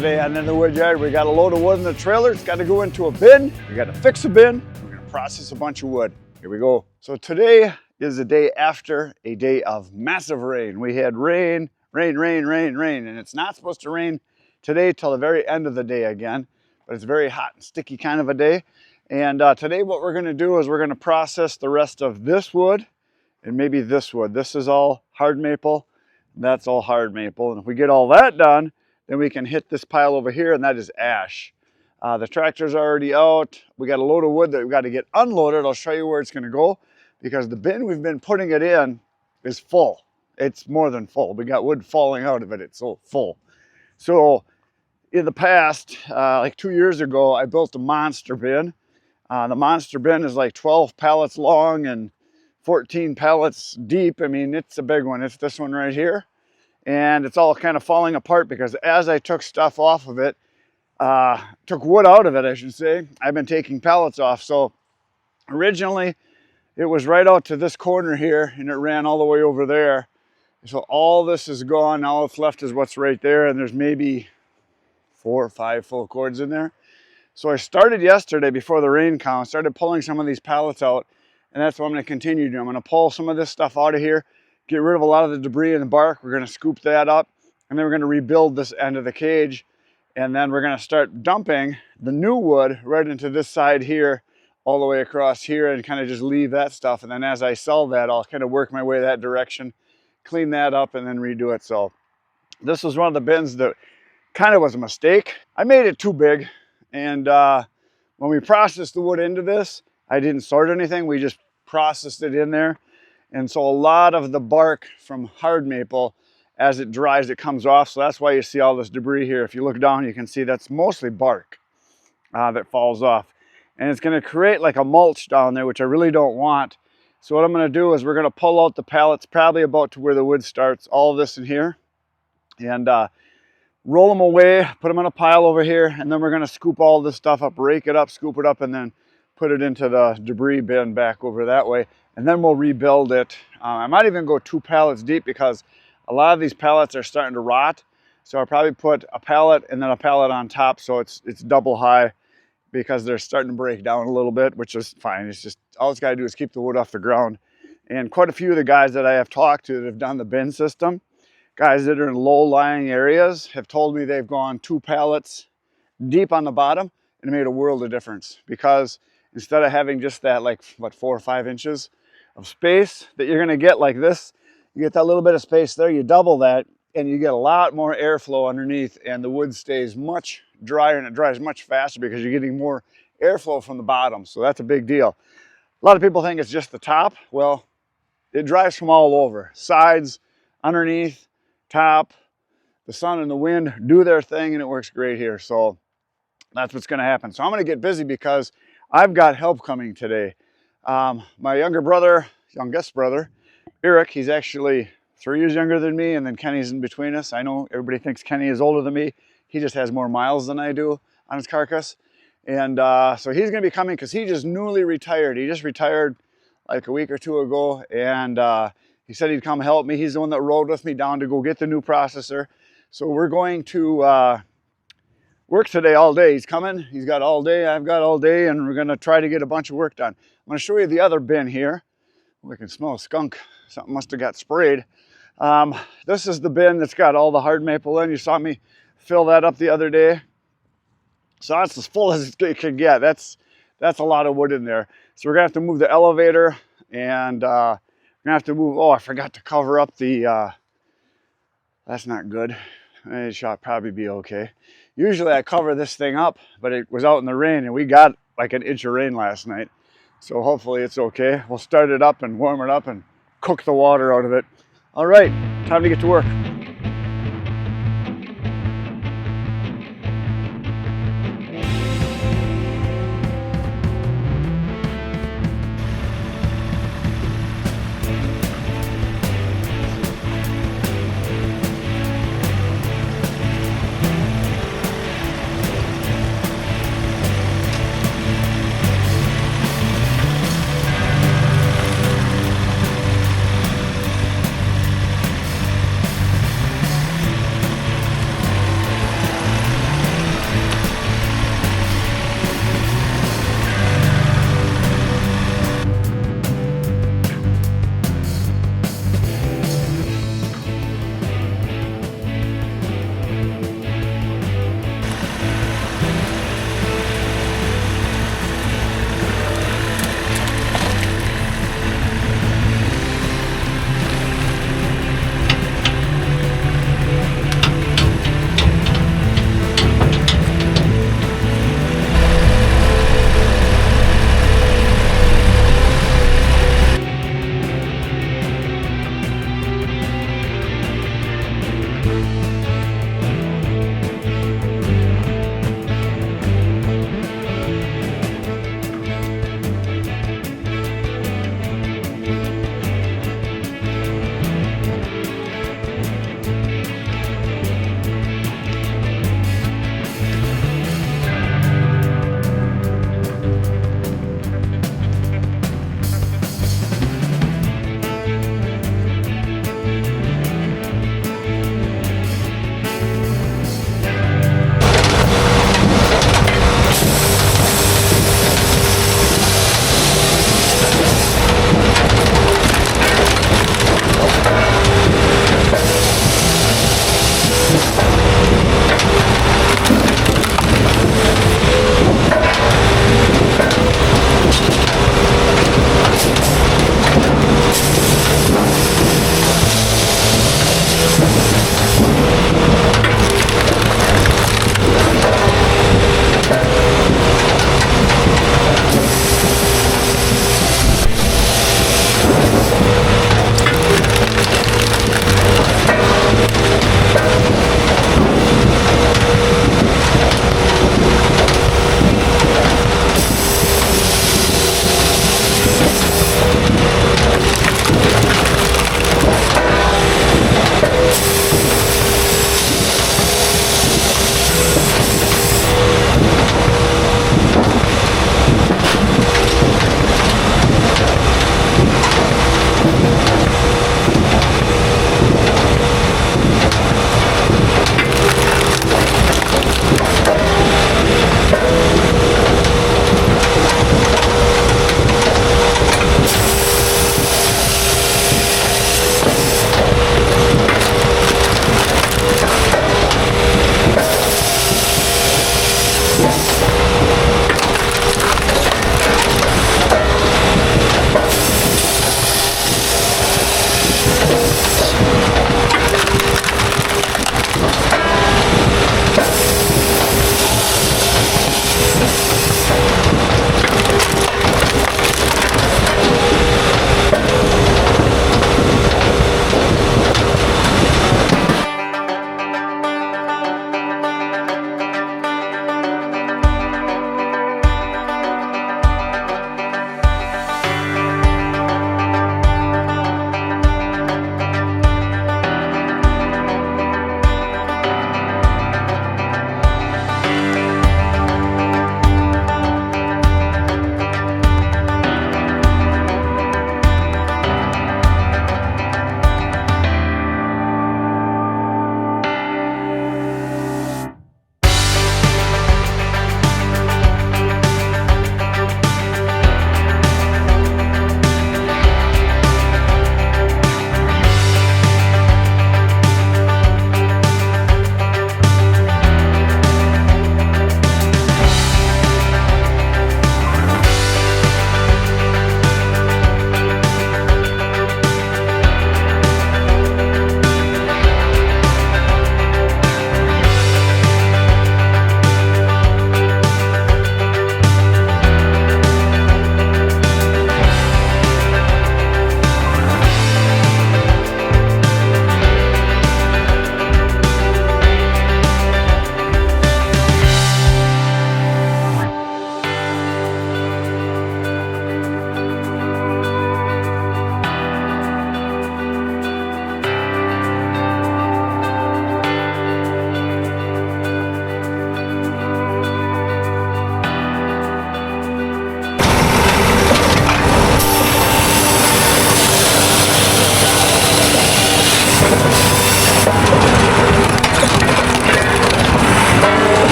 Today on In The Woodyard, we got a load of wood in the trailer. It's got to go into a bin. We got to fix a bin. We're going to process a bunch of wood. Here we go. So today is the day after a day of massive rain. We had rain, and it's not supposed to rain today till the very end of the day again, but it's very hot and sticky kind of a day. And today what we're going to do is we're going to process the rest of this wood and maybe this wood. This is all hard maple. That's all hard maple. And if we get all that done, then we can hit this pile over here, and that is ash. The tractor's already out. We got a load of wood that we've got to get unloaded. I'll show you where it's going to go because the bin we've been putting it in is full. It's more than full. We got wood falling out of it. It's so full. So in the past, like 2 years ago, I built a monster bin. The monster bin is like 12 pallets long and 14 pallets deep. I mean, it's a big one. It's this one right here. And it's all kind of falling apart because as I took stuff off of it, took wood out of it, I should say, I've been taking pallets off. So originally it was right out to this corner here and it ran all the way over there. So all this is gone. Now what's left is what's right there. And there's maybe 4 or 5 full cords in there. So I started yesterday before the rain came, started pulling some of these pallets out. And that's what I'm going to continue doing. I'm going to pull some of this stuff out of here, get rid of a lot of the debris and the bark. We're going to scoop that up, and then we're going to rebuild this end of the cage. And then we're going to start dumping the new wood right into this side here, all the way across here, and kind of just leave that stuff. And then as I sell that, I'll kind of work my way that direction, clean that up, and then redo it. So this was one of the bins that kind of was a mistake. I made it too big. And when we processed the wood into this, I didn't sort anything. We just processed it in there. And so a lot of the bark from hard maple, as it dries, it comes off. So that's why you see all this debris here. If you look down, you can see that's mostly bark that falls off. And it's going to create like a mulch down there, which I really don't want. So what I'm going to do is we're going to pull out the pallets probably about to where the wood starts, all of this in here. And roll them away, put them in a pile over here. And then we're going to scoop all this stuff up, rake it up, scoop it up, and then put it into the debris bin back over that way. And then we'll rebuild it. I might even go 2 pallets deep because a lot of these pallets are starting to rot. So I'll probably put a pallet and then a pallet on top so it's double high because they're starting to break down a little bit, which is fine. It's just, all it's got to do is keep the wood off the ground. And quite a few of the guys that I have talked to that have done the bin system, guys that are in low-lying areas, have told me they've gone 2 pallets deep on the bottom and it made a world of difference because instead of having just that like, what, 4 or 5 inches of space that you're going to get like this, you get that little bit of space there, you double that, and you get a lot more airflow underneath, and the wood stays much drier and it dries much faster because you're getting more airflow from the bottom. So that's a big deal. A lot of people think it's just the top. Well, it dries from all over. Sides, underneath, top, the sun and the wind do their thing, and it works great here. So that's what's going to happen. So I'm going to get busy because I've got help coming today. My youngest brother, Eric, he's actually 3 years younger than me, and then Kenny's in between us. I know everybody thinks Kenny is older than me. He just has more miles than I do on his carcass. And so he's going to be coming because he just newly retired. He just retired like a week or 2 ago, and he said he'd come help me. He's the one that rode with me down to go get the new processor. So we're going to work today all day. He's coming. He's got all day. I've got all day, and we're going to try to get a bunch of work done. I'm going to show you the other bin here. We can smell a skunk. Something must have got sprayed. This is the bin that's got all the hard maple in. You saw me fill that up the other day. So that's as full as it can get. That's a lot of wood in there. So we're going to have to move the elevator, and we're going to have to move, oh, I forgot to cover up the, that's not good. It should probably be okay. Usually I cover this thing up, but it was out in the rain, and we got like an inch of rain last night. So hopefully it's okay. We'll start it up and warm it up and cook the water out of it. All right, time to get to work.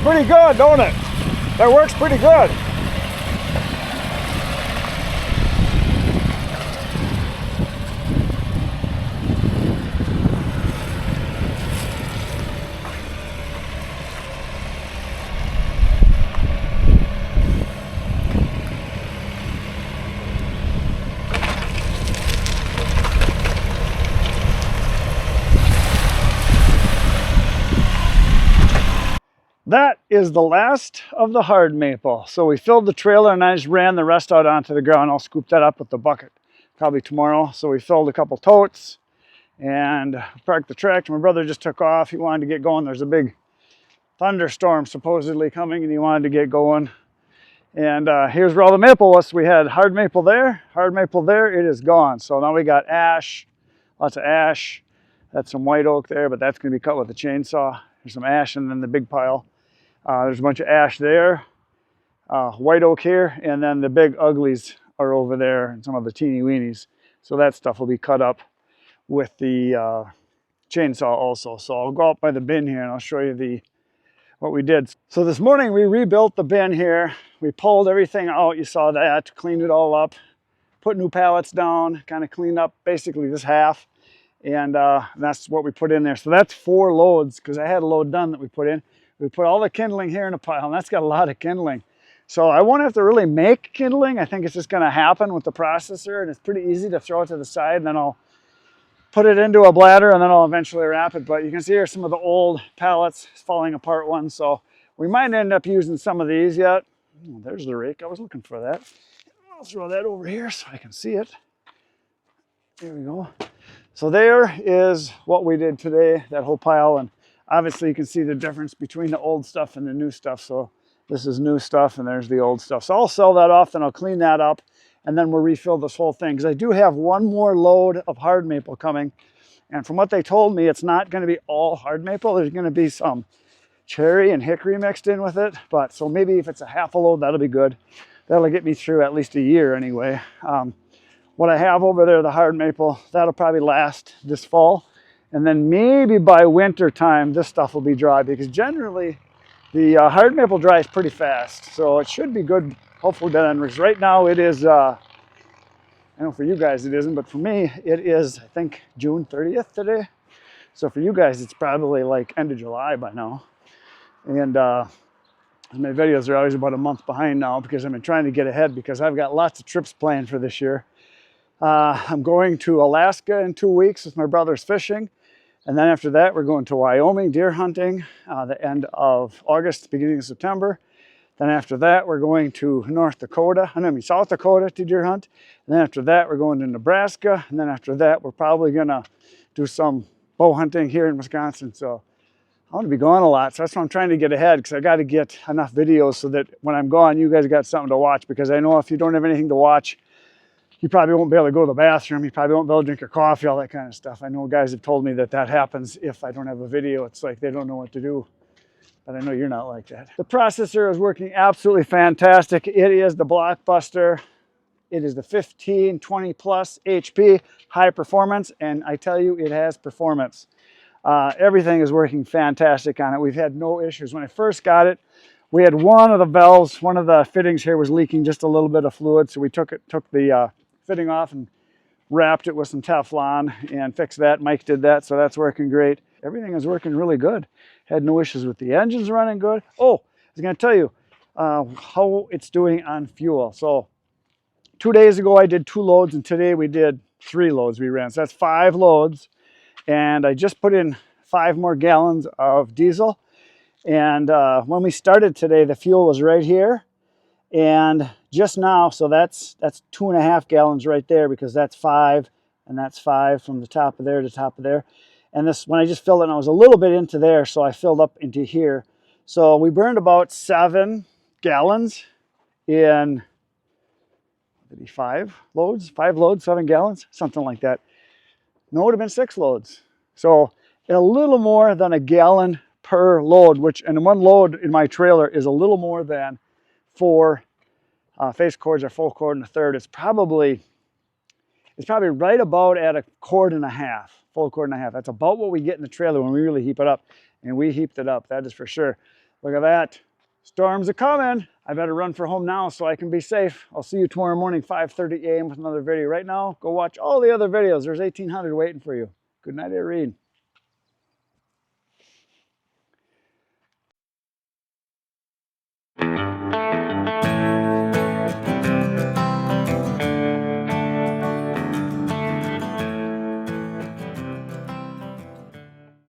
pretty good, don't it? That works pretty good. That is the last of the hard maple. So we filled the trailer and I just ran the rest out onto the ground. I'll scoop that up with the bucket probably tomorrow. So we filled a couple totes and parked the tractor. My brother just took off. He wanted to get going. There's a big thunderstorm supposedly coming and he wanted to get going. And here's where all the maple was. We had hard maple there, it is gone. So now we got ash, lots of ash. That's some white oak there, but that's gonna be cut with a chainsaw. There's some ash and then the big pile. There's a bunch of ash there, white oak here, and then the big uglies are over there and some of the teeny weenies. So that stuff will be cut up with the chainsaw also. So I'll go out by the bin here and I'll show you what we did. So this morning we rebuilt the bin here. We pulled everything out, you saw that, cleaned it all up, put new pallets down, kind of cleaned up basically this half. And that's what we put in there. So that's 4 loads because I had a load done that we put in. We put all the kindling here in a pile, and that's got a lot of kindling. So I won't have to really make kindling. I think it's just going to happen with the processor, and it's pretty easy to throw it to the side, and then I'll put it into a bladder, and then I'll eventually wrap it. But you can see here some of the old pallets falling apart ones, so we might end up using some of these yet. Oh, there's the rake. I was looking for that. I'll throw that over here so I can see it. There we go. So there is what we did today, that whole pile, and obviously you can see the difference between the old stuff and the new stuff. So this is new stuff and there's the old stuff. So I'll sell that off, then I'll clean that up, and then we'll refill this whole thing. Because I do have one more load of hard maple coming. And from what they told me, it's not going to be all hard maple. There's going to be some cherry and hickory mixed in with it. But so maybe if it's a half a load, that'll be good. That'll get me through at least a year anyway. What I have over there, the hard maple, that'll probably last this fall. And then maybe by winter time, this stuff will be dry because generally the hard maple dries pretty fast. So it should be good, hopefully by then. Because right now it is, I know for you guys it isn't, but for me it is, I think, June 30th today. So for you guys, it's probably like end of July by now. And my videos are always about a month behind now because I've been trying to get ahead because I've got lots of trips planned for this year. I'm going to Alaska in 2 weeks with my brother's fishing. And then after that, we're going to Wyoming deer hunting the end of August, beginning of September. Then after that, we're going to South Dakota to deer hunt. And then after that, we're going to Nebraska. And then after that, we're probably going to do some bow hunting here in Wisconsin. So I want to be gone a lot. So that's why I'm trying to get ahead because I got to get enough videos so that when I'm gone, you guys got something to watch. Because I know if you don't have anything to watch, you probably won't be able to go to the bathroom. You probably won't be able to drink your coffee, all that kind of stuff. I know guys have told me that happens if I don't have a video. It's like they don't know what to do. But I know you're not like that. The processor is working absolutely fantastic. It is the Blockbuster. It is the 20+ HP high performance. And I tell you, it has performance. Everything is working fantastic on it. We've had no issues. When I first got it, we had one of the valves, one of the fittings here was leaking just a little bit of fluid. So we took the fitting off and wrapped it with some Teflon and fixed that. Mike did that, so that's working great. Everything is working really good. Had no issues with the engines running good. Oh, I was going to tell you how it's doing on fuel. So 2 days ago I did 2 loads and today we did 3 loads we ran. So that's 5 loads. And I just put in 5 more gallons of diesel. And when we started today, the fuel was right here. And just now, so that's 2.5 gallons right there because that's 5 and that's 5 from the top of there to top of there. And this, when I just filled it, and I was a little bit into there, so I filled up into here. So we burned about 7 gallons in maybe 5 loads, 7 gallons, something like that. No, it would have been 6 loads. So a little more than a gallon per load, which, and one load in my trailer is a little more than 4 face cords or full cord and a third. It's probably right about at a cord and a half, full cord and a half. That's about what we get in the trailer when we really heap it up, and we heaped it up, that is for sure. Look at that. Storms are coming. I better run for home now so I can be safe. I'll see you tomorrow morning, 5:30 a.m. with another video. Right now, go watch all the other videos. There's 1,800 waiting for you. Good night, Irene.